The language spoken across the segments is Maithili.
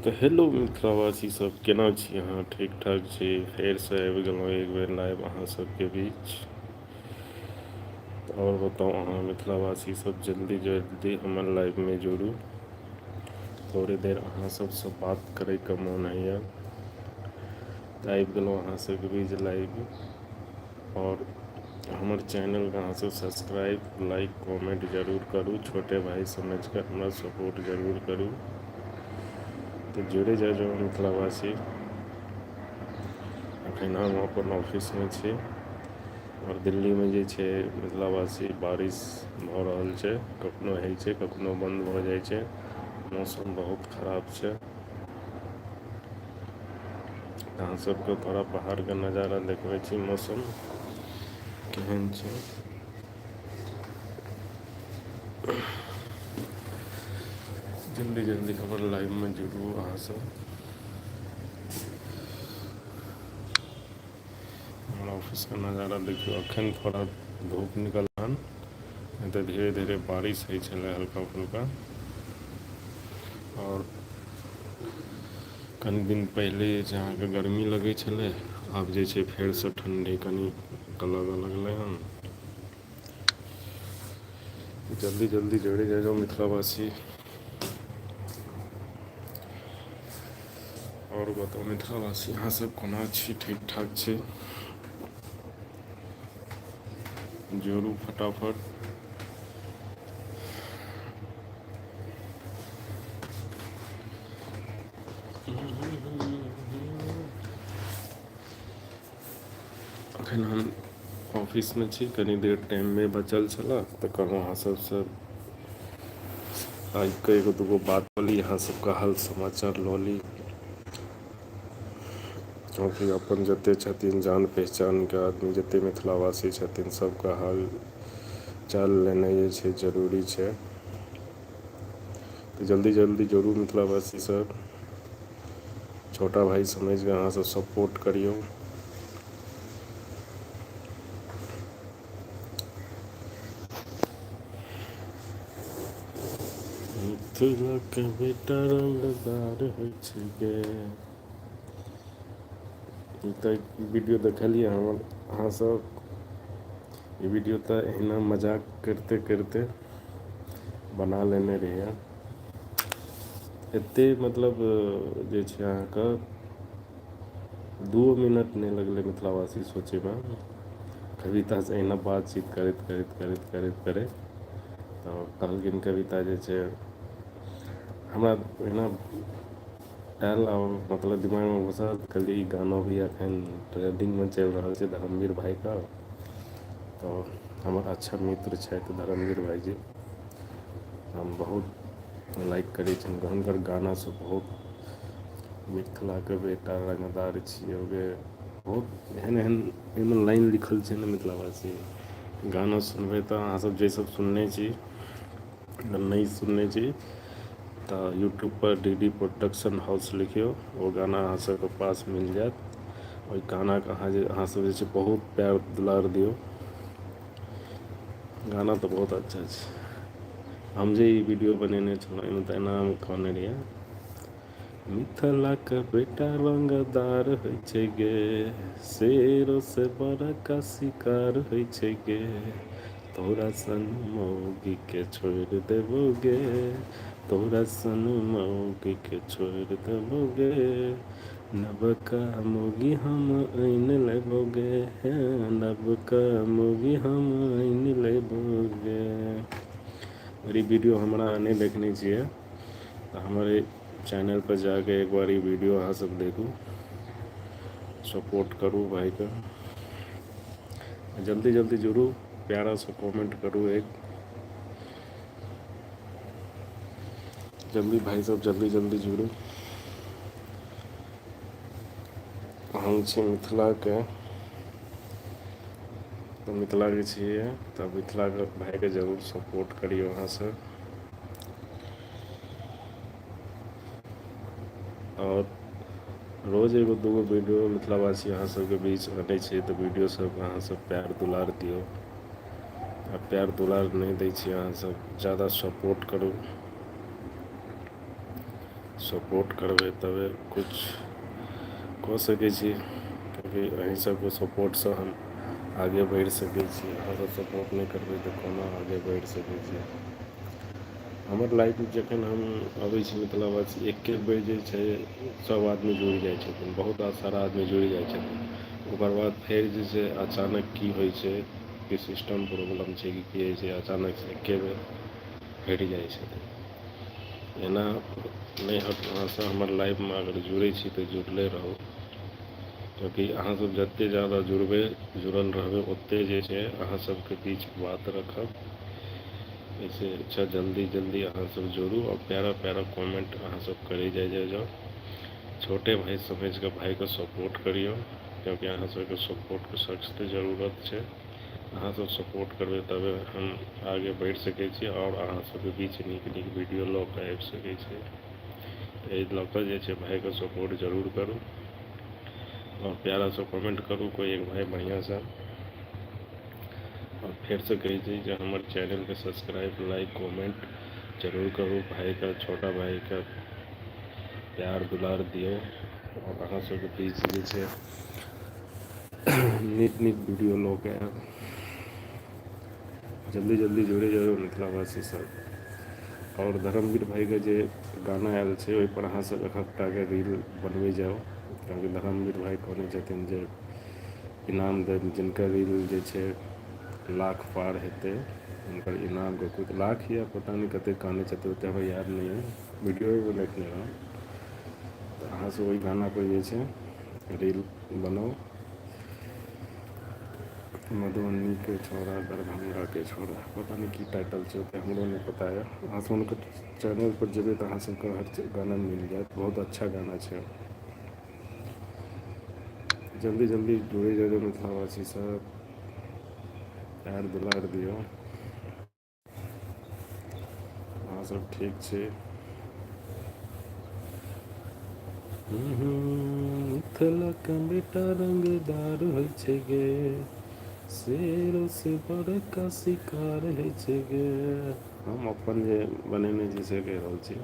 तऽ हेलो मिथिलावासी सब, केना छी अहाँ? ठीक ठाक छी? फेरसँ आबि गेलहुँ एक बेर लाइव अहाँ सबके बीच। आओर बताउ अहाँ मिथिलावासी सब, जल्दी जल्दी हमर लाइवमे जुड़ू। थोड़े देर अहाँ सबसँ बात करैके मोन होइए, तऽ आबि गेलहुँ अहाँ सबके बीच लाइव। आओर हमर चैनलके अहाँसब सब्सक्राइब, लाइक, कमेंट जरूर करू। छोटे भाइ समझिकऽ हमरा सपोर्ट जरूर करू। तऽ जुड़े जाउ मिथिलावासी। एखन हम अपन ऑफिसमे छी, आओर दिल्लीमे जे छै मिथिलावासी बारिश भऽ रहल छै। कखनो होइ छै, कखनो बन्द भऽ जाइ छै। मौसम बहुत खराब छै। अहाँ सबके थोड़ा बाहरके नजारा देखबै छी, मौसम केहन छै। जल्दी जल्दी हमर लाइवमे जुड़ू अहाँ सब। हमरा ऑफिसके नजारा देखियौ, एखन थोड़ा धूप निकलल हन, नहि तऽ धीरे धीरे बारिश होइ छलै हल्का फुल्का। आओर कनि दिन पहिले जे छै अहाँके गर्मी लगै छलै, आब जे छै फेरसँ ठण्डी कनि लगऽ लगलै हन। जल्दी जल्दी जोड़े जाइए मिथिलावासी। आओर बताउ मिथिलावासी, अहाँ सब कोना छी? ठीक ठाक छी? जोड़ू फटाफट। एखन हम ऑफिसमे छी, कनि देर टाइममे बचल छलऽ तऽ कहलहुँ अहाँ सबसँ आइके एगो दूगो बात कऽ ली, अहाँ सबके हाल समाचार लऽ ली। क्योंकि अपन जतेक छथिन जान पहचानके आदमी, जतेक मिथिलावासी छथिन, सबके हाल चाल लेनाइ जे छै जरूरी छै। तऽ जल्दी जल्दी जोड़ू मिथिलावासी सब। छोटा भाइ समझिकऽ अहाँ सब सपोर्ट करियौ। मिथिलाके बेटा रंगदार होइ छै गे। ई तऽ वीडियो देखलियै हमर अहाँ सब। ई वीडियो तऽ अहिना मजाक करिते करिते बना लेने रहियै। एतेक मतलब जे छै अहाँके 2 मिनट नहि लगलै मिथिलावासी सोचैमे। कवितासँ अहिना बातचीत करैत करैत करैत करैत करैत तऽ कहलखिन कविता जे छै, हमरा एहिना आयल आ मतलब दिमागमे घुसल, कहलियै ई गाना भी एखन ट्रेंडिंगमे चलि रहल छै धर्मवीर भाइके। तऽ हमर अच्छा मित्र छथि धर्मवीर भाइजी, हम बहुत लाइक करै छियनि हुनकर गाना सब। बहुत मिथिलाके बेटा रंगदार छियौ गे, बहुत एहन एहन एहिमे लाइन लिखल छै ने मिथिलावासी। गाना सुनबै तऽ अहाँसब जे सब सुनने छी, अगर नहि सुनने छी तऽ यूट्यूबपर डी डी प्रोडक्शन हाउस लिखियौ, ओ गाना अहाँ सबके पास मिल जायत। ओहि गानाके अहाँसब जे छै बहुत प्यार दुलार दियौ। गाना तऽ बहुत अच्छा छै। हम जे ई वीडियो बनेने छलहुँ, एहिमे तऽ एना हम कहने रहियै, मिथिलाके बेटा रंगदार होइ छै गे, शेरोसँ बड़का शिकार होइ छै गे, तोरा सन मौगीके छोड़ि देबौ गे, तोरा सन मौगीके छोड़ि देबौ गे, नवका मौगी हम आनि लेबौ गे, नवका मौगी हम आनि लेबौ गे। अगर ई वीडियो हमरा अहाँ नहि देखने छियै तऽ हमर चैनलपर जाकऽ एक बार ई वीडियो अहाँ सब देखू, सपोर्ट करू भाइके। जल्दी जल्दी जुड़ू, प्यारा सा कमेंट करू एक। जल्दी भाइ सब जल्दी जल्दी जुड़ू। हम छी मिथिलाके, तऽ मिथिलाके छियै तऽ मिथिलाके भाइके जरूर सपोर्ट करियौ अहाँ सब। आओर रोज एगो दूगो वीडियो मिथिलावासी अहाँ सबके बीच अनै छै, तऽ वीडियो सबके अहाँ सब प्यार दुलार दियौ। आ प्यार दुलार नहि दै छियै अहाँ सब, ज़्यादा सपोर्ट करू। सपोर्ट करबै तबे कुछ कऽ सकै छी, क्योंकि अहीं सबके सपोर्टसँ हम आगे बढ़ि सकै छी। अहाँ सब सपोर्ट नहि करबै तऽ कोना आगे बढ़ि सकै छी। हमर लाइफमे जखन हम अबै छी मिथिलावासी एक्के बेर जे छै सब आदमी जुड़ि जाइ छथिन, बहुत सारा आदमी जुड़ि जाइ छथिन। ओकर बाद फेर जे छै अचानक की होइ छै कि सिस्टम प्रॉब्लम छै कि की होइ छै, अचानक एक्के बेर हटि जाइ छथिन। एना नहि हटलासँ हमर लाइफमे अगर जुड़ै छी तऽ जुड़ले रहू, क्योंकि अहाँसब जतेक ज़्यादा जुड़बै जुड़ल रहबै ओतेक जे छै अहाँ सबके बीच बात रखब। एहिसँ अच्छा जल्दी जल्दी अहाँसब जुड़ू और प्यारा प्यारा कमेंट अहाँसब करै जाओ। छोटे भाई समझ कऽ भाईके सपोर्ट करियौ, क्योंकि अहाँ सबके सपोर्टके सख्त जरूरत छै। अहाँ सब सपोर्ट करबै तबे हम आगे बढ़ि सकै छी और अहाँ सबके बीच नीक नीक वीडियो लऽ कऽ आबि सकै छी। एहि लऽ कऽ जे छै भाईके सपोर्ट जरूर करू और प्यारा सा कमेंट करू कोई एक भाई बढ़िया सा। और फिर से कही थी जो हमारे चैनल के सब्सक्राइब लाइक कमेंट जरूर करू। भाई का छोटा भाई का प्यार दुलार दियो और अहाँ सबके बीच जे छै नीक नीक वीडियो लऽ के आएब। जल्दी जल्दी जुड़े जाओ मिथिलावासी सब। और धर्मवीर भाईके जे गाना आयल छै ओहिपर अहाँ सब एकहकटाके रील बनबै जाउ, क्योंकि धर्मवीर भाई कहने छथिन जे इनाम देब जिनकर रील जे छै लाख पार हेतै हुनकर इनामके कुछ लाख या पता नहीं कतेक कहने छथिन, ओतेक हमरा याद नहीं है, वीडियो देखने रहौं। तऽ अहाँ सब ओहि गानापर जे छै रील बनाउ। मधुबनी के छोरा दरभंगा के छोरा, पता नहीं की टाइटल छै ओतेक हमरो नहीं पता है। अहाँ सब हुनकर चैनल पर जेबै तऽ अहाँ सबके हर गाना मिल जाएत, बहुत अच्छा गाना छै। जल्दी जल्दी जुड़े जाओ मिथिलावासी सब, प्यार दुलार दियो। अहाँ सब ठीक छी? मिथिलाके बेटा रंगदार होइ छै गे, शेरो से बड़का शिकार होइ छै गे। हम अपन जे बनेने छी से कहि रहल छी।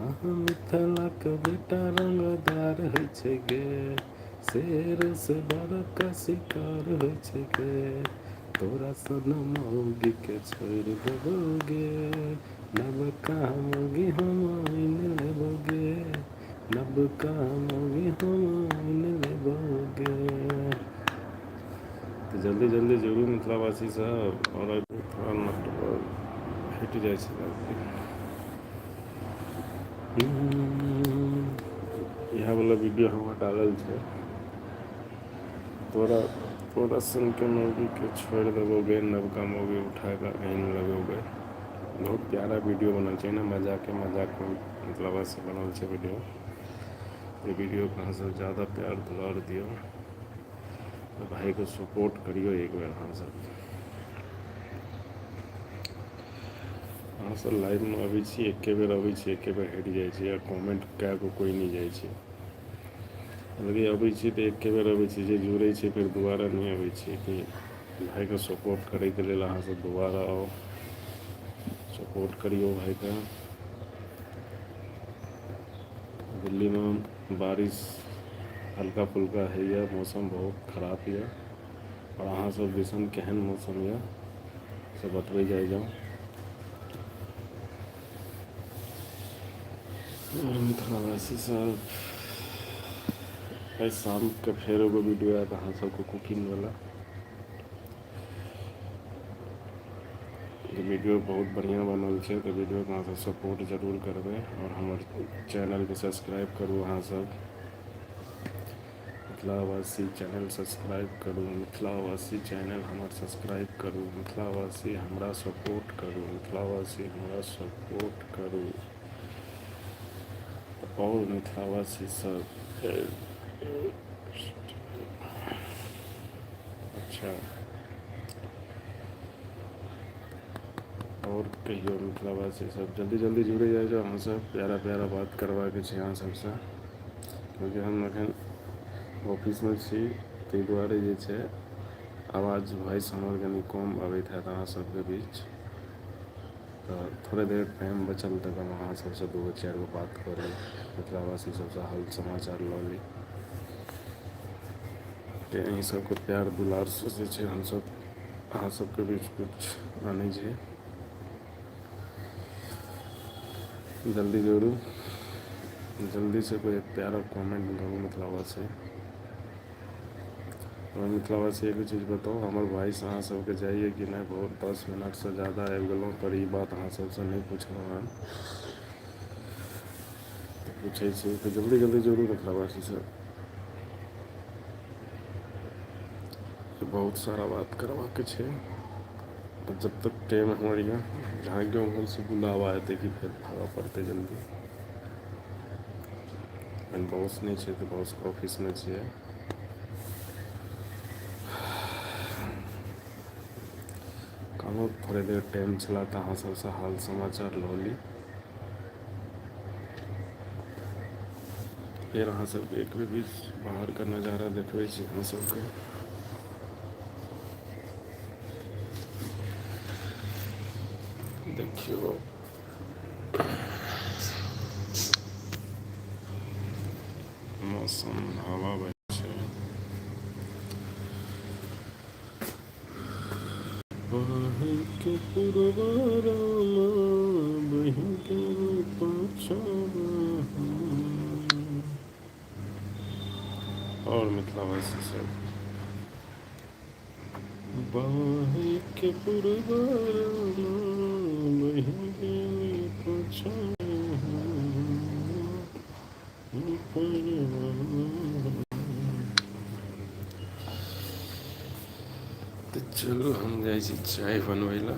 अहाँ मिथिलाके बेटा रंगदार होइ छै गे, शेर से बड़का शिकार होइ छै गे। तोरा सन मौगी के छोड़ि देबौ गे, नवका मौगी हम आइन लेबौ गे, नवका मौगी हम आइन लेबौ गे। तऽ जल्दी जल्दी जुड़ू मिथिलावासी सब। और थोड़ा नेटवर्क हटि जाइ छै। इएह वाला वीडियो हमर डालल छै। तोरा सनके मौगीके छोड़ि देबौ गे, नवका मौगी उठा कऽ आनि लेबौ गे। बहुत प्यारा वीडियो बनल छै ने, मजाक मिथिलावासी बनल छै वीडियो। ये वीडियोके अहाँ सब ज़्यादा प्यार दुलार दियौ, भाईके सपोर्ट करियौ एक बेर अहाँ सब। अहाँ सब लाइवमे अबै छी एक्के बेर अबै छी एक्के बेर हटि जाइ छी, आ कमेंट कए कऽ कोइ नहि जाइ छै। यदि अबै छी तऽ एक्के बेर अबै छी, जे जुड़ै छै फेर दुबारा नहि अबै छी। कि भाईके सपोर्ट करैके लेल अहाँ सब दुबारा आउ, सपोर्ट करियौ भाईके। दिल्लीमे बारिश हल्का फुल्का होइए, मौसम बहुत खराब यऽ। और अहाँ सब दिसन केहन मौसम यऽ से बतबै जाउ। मिथिलावासी सब आइ शामके फेर एगो वीडियो आयत अहाँ सबके कुकिंगवला। वीडियो बहुत बढ़िया बनल छै, तऽ वीडियोके अहाँ सब सपोर्ट जरूर करबै। और हमर चैनलके सब्सक्राइब करू अहाँ सब। मिथिलावासी चैनल सब्सक्राइब करू, मिथिलावासी चैनल हमर सब्सक्राइब करू, मिथिलावासी हमरा सपोर्ट करू, मिथिलावासी हमरा सपोर्ट करू। और मिथिलावासी सब अच्छा और कहियो मिथिलावासी सब जल्दी जल्दी जुड़े जाइए। अहाँ सब प्यारा प्यारा बात करबाके छै अहाँ सबसँ, क्योंकि हम एखन ऑफिसमे छी, ताहि दुआरे जे छै आवाज वॉइस हमर कनि कम अबैत हैत अहाँ सबके बीच। तो थोड़े देर टाइम बचल तक हम अहाँ सबसे 2-4 गो बात करी, मिथिलावासी सबसे हाल समाचार लऽ ली। अहीं सबके प्यार दुलार से जे छै हमसब अहाँ सबके बीच कुछ आनै छियै। जल्दी जोड़ू, जल्दी से कोई एक प्यारा कमेंट करू मिथिलावासी। और मिथिलावासी एगो चीज बताओ, हमार वॉइस अहाँ सबके जाइए कि नहीं? बहुत 10 मिनट से ज़्यादा आबि गेलहुँ पर ई बात अहाँ सबसे नहीं पूछलहुँ हन, तो पूछै छी तो जल्दी जल्दी जोड़ू मिथिलावासी से। बहुत सारा बात करवा के छै, तो जब तक टाइम हमर जहाँ गेहूँ घर से बुलावा एतै कि फिर भागऽ पड़तै जल्दी। बॉस नहीं छै तो बॉस के ऑफिस में छियै। कहूँ थोड़े देर टाइम छला तो अहाँ सबसे हाल समाचार लऽ ली, फिर अहाँ सबके एक बेर बीच बाहर का नज़ारा देखबै छी अहाँ सबके। देखियो मौसम हवा बहै छै, बहि के पुरवारा बहि के पाछाँ। और मिथिलावासी सब बहि के पुरवारा बहि के पाछाँ। तो चलो हम जाइ छी चाय बनबै ला।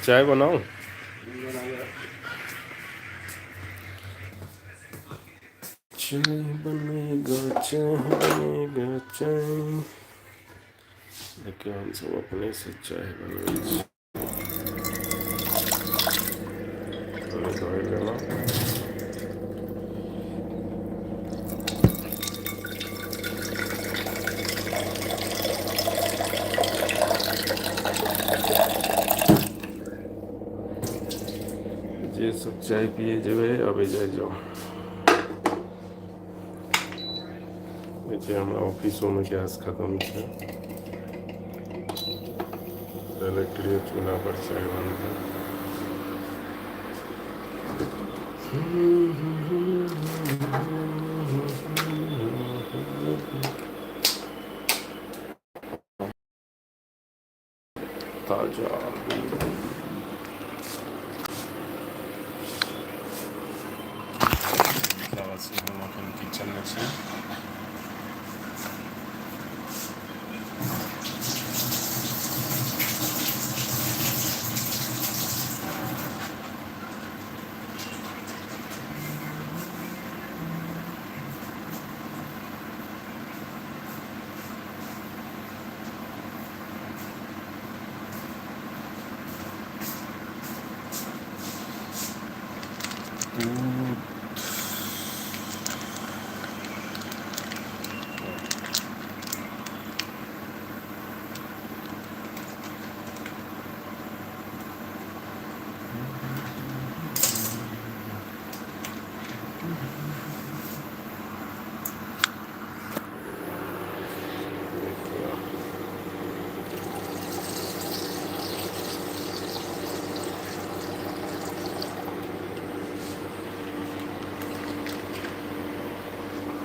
चाय बनाओ? चाय बनेगा, चाय बनेगा, चाय। देखिए हम सब अपने से चाय बनबै छी। धोइ लेलहुँ, जे सब चाय पिए जेबै अबै जाओ। देखिए हमारा ऑफिसों में गैस खत्म है, इलेक्ट्रिक चूल्हा पर चाय बनता है। ताजा हम अपन किचन में छी।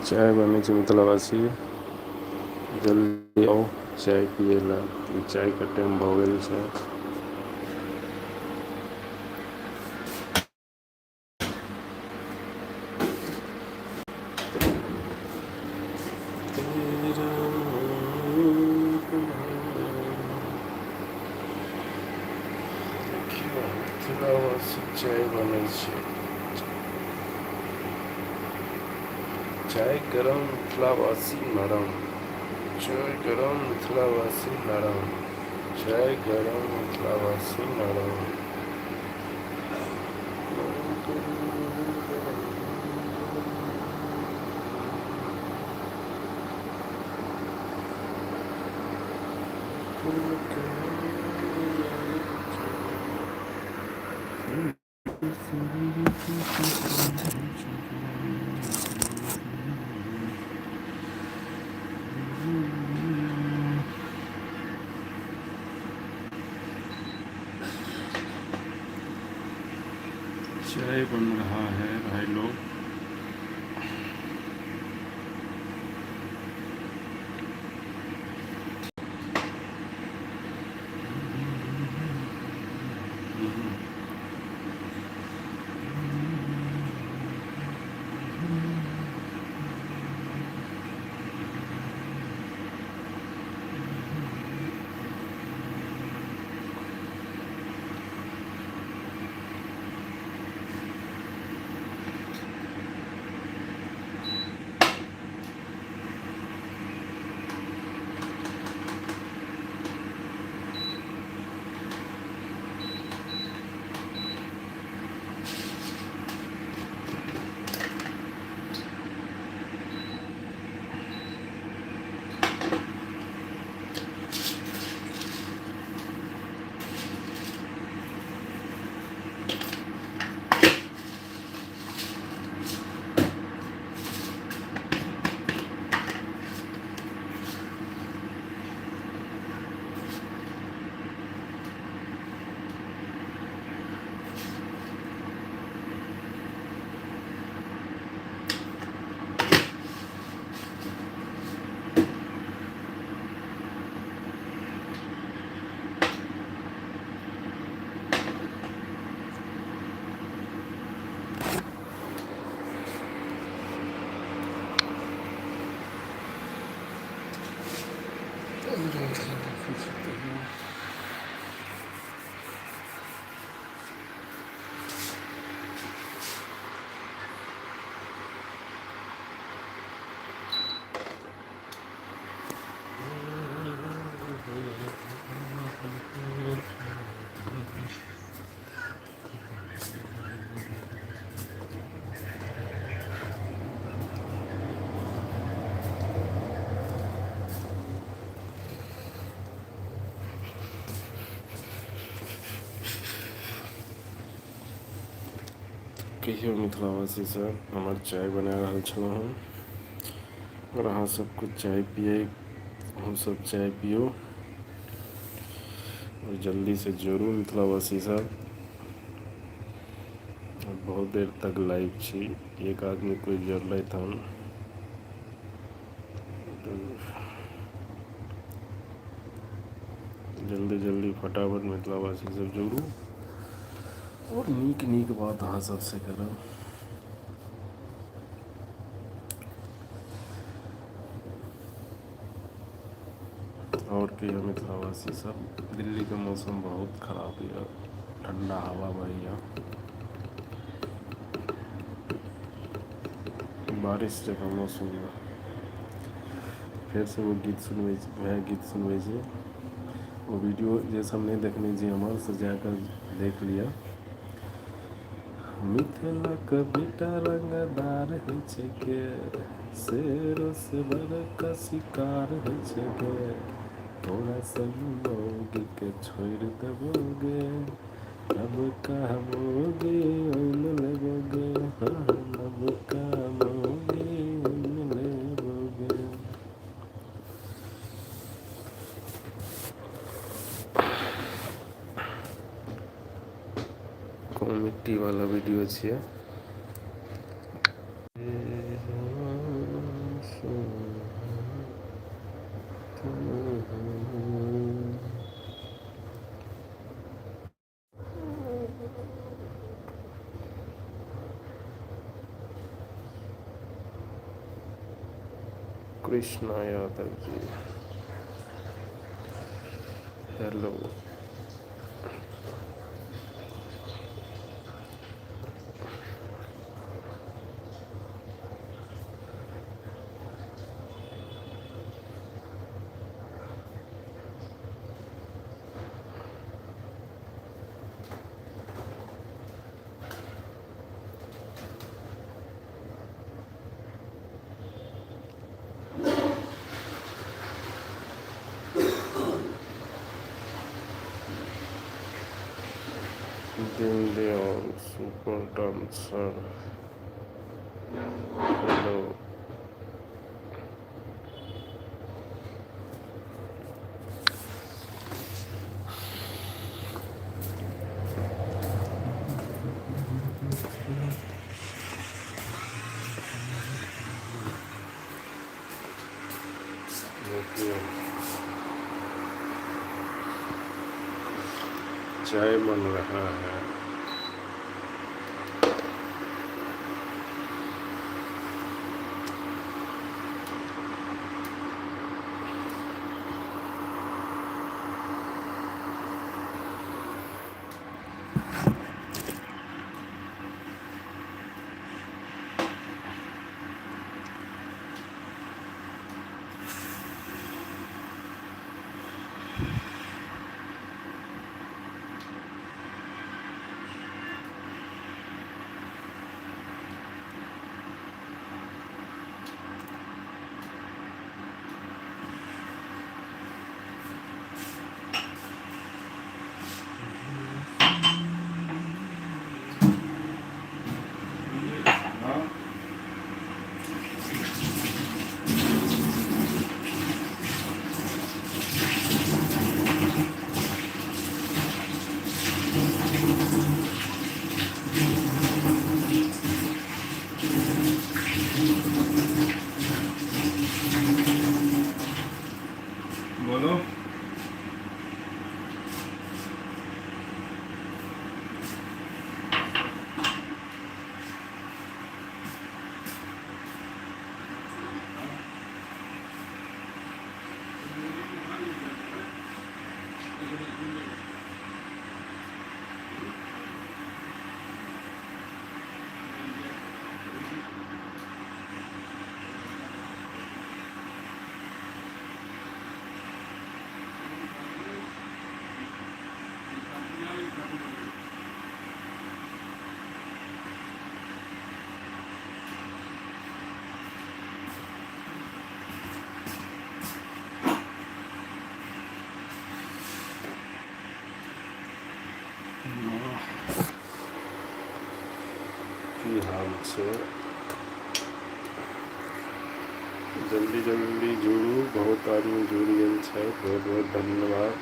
चाय बनै छै मिथिलावासी, जल्दी आओ चाय पिए ला, चाय का टाइम भऽ गेल छै। चाय बनै छै, चाय गरम मिथिलावासी नरम, चाय गरम मिथिलावासी नरम, चाय गरम मिथिलावासी नरम। चाय बन रहा है भाई लोग। कहियो मिथिलावासी सब, हमार चाय बना रहा छलहुँ हँ और अहाँ सब कुछ चाय पिए, हम सब चाय पियो और जल्दी से जोड़ू मिथिलावासी सब। बहुत देर तक लाइव छी, एक आदमी कोई जोड़लथि हन जल्दी जल्दी फटाफट मिथिलावासी सब जोड़ू और नीक नीक बात अहाँ सबसे करब। और कहियो मिथिलावासी सब, दिल्ली के मौसम बहुत खराब है, ठंडा हवा बहैया, बारिश जकाँ मौसम है। फिर से वो गीत सुनबै, वह गीत सुनबै छै, वो वीडियो जे सब नहीं देखने जी हमारे से जाकर देख लिया। मिथिला के बेटा रंगदार है छै के, शेरों से बड़का शिकार है छै के, थोड़ा सा लोग के छोड़ देबोगे, अब कहबोगे ओइन लेबोगे, हाँ अब कहबोगे ओइन लेबोगे। कॉमेडी वाला वीडियो छियै। Krishna Yadav ji, hello. Won't answer. Hello. चाय बन रहा है। बोलो। की हाल से जल्दी जल्दी जुड़ू, बहुत आदमी जुड़ गए छै, बहुत बहुत धन्यवाद।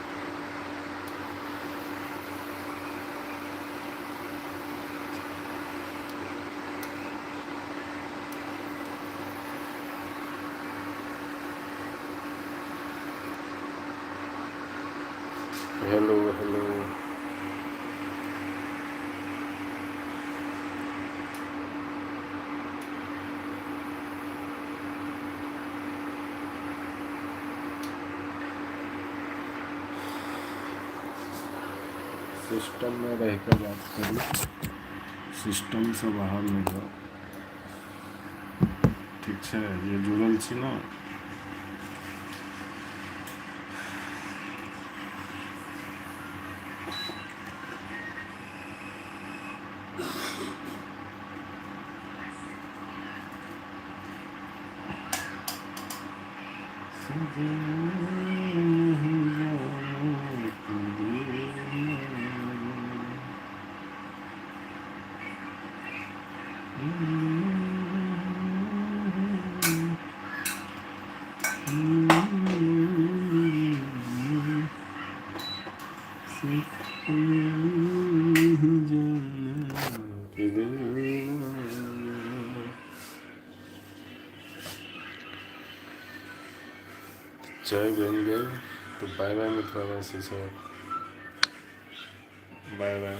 Hello hello. सिस्टम में रह कर बात करूँ, सिस्टम से बाहर नहीं जाओ, ठीक है। ये जुड़ल छी ना, चाय बन गई तो बाय बाय मित्रवासी सब, बाय बाय।